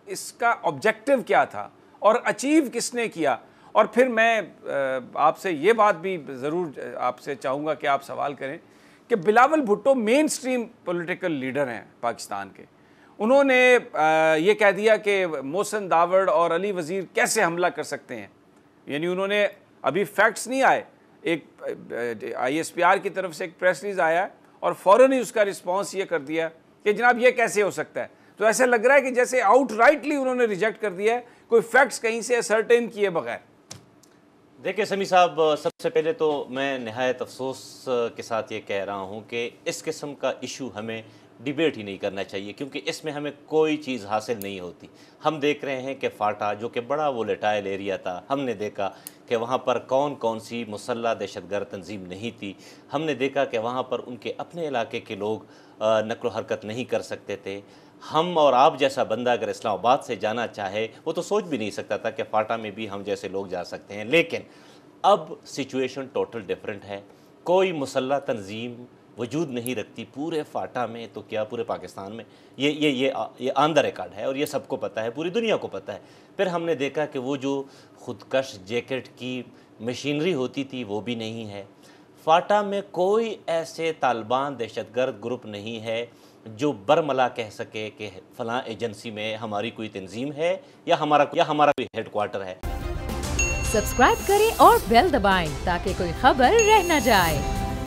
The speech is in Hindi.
इसका ऑब्जेक्टिव क्या था और अचीव किसने किया। और फिर मैं आपसे ये बात भी ज़रूर आपसे चाहूँगा कि आप सवाल करें कि Bilawal Bhutto main stream political leader हैं पाकिस्तान के। उन्होंने ये कह दिया कि मोहसिन दावड़ और अली वज़ीर कैसे हमला कर सकते हैं, यानी उन्होंने अभी फैक्ट्स नहीं आए, एक ISPR की तरफ से एक प्रेस रिलीज आया है और फ़ौरन ही उसका रिस्पांस ये कर दिया कि जनाब ये कैसे हो सकता है। तो ऐसा लग रहा है कि जैसे आउटराइटली उन्होंने रिजेक्ट कर दिया है, कोई फैक्ट्स कहीं से असर्टेन किए बगैर। देखिए समी साहब, सबसे पहले तो मैं नहायत अफसोस के साथ ये कह रहा हूँ कि इस किस्म का इशू हमें डिबेट ही नहीं करना चाहिए, क्योंकि इसमें हमें कोई चीज़ हासिल नहीं होती। हम देख रहे हैं कि फाटा जो कि बड़ा वोलेटाइल एरिया था, हमने देखा कि वहाँ पर कौन कौन सी मुसल्ला दहशतगर्द तंजीम नहीं थी। हमने देखा कि वहाँ पर उनके अपने इलाके के लोग नकलो हरकत नहीं कर सकते थे। हम और आप जैसा बंदा अगर इस्लामाबाद से जाना चाहे, वो तो सोच भी नहीं सकता था कि फाटा में भी हम जैसे लोग जा सकते हैं। लेकिन अब सिचुएशन टोटल डिफरेंट है। कोई मुसल्ला तंजीम वजूद नहीं रखती पूरे फाटा में, तो क्या पूरे पाकिस्तान में। ये ऑन द रिकॉर्ड है और ये सबको पता है, पूरी दुनिया को पता है। फिर हमने देखा कि वो जो खुदकश जैकेट की मशीनरी होती थी वो भी नहीं है। फाटा में कोई ऐसे तालिबान दहशतगर्द ग्रुप नहीं है जो बरमला कह सके कि फ़लाँ एजेंसी में हमारी कोई तंजीम है या हमारा कोई हेडक्वार्टर है। सब्सक्राइब करें और बेल दबाएं ताकि कोई खबर रह न जाए।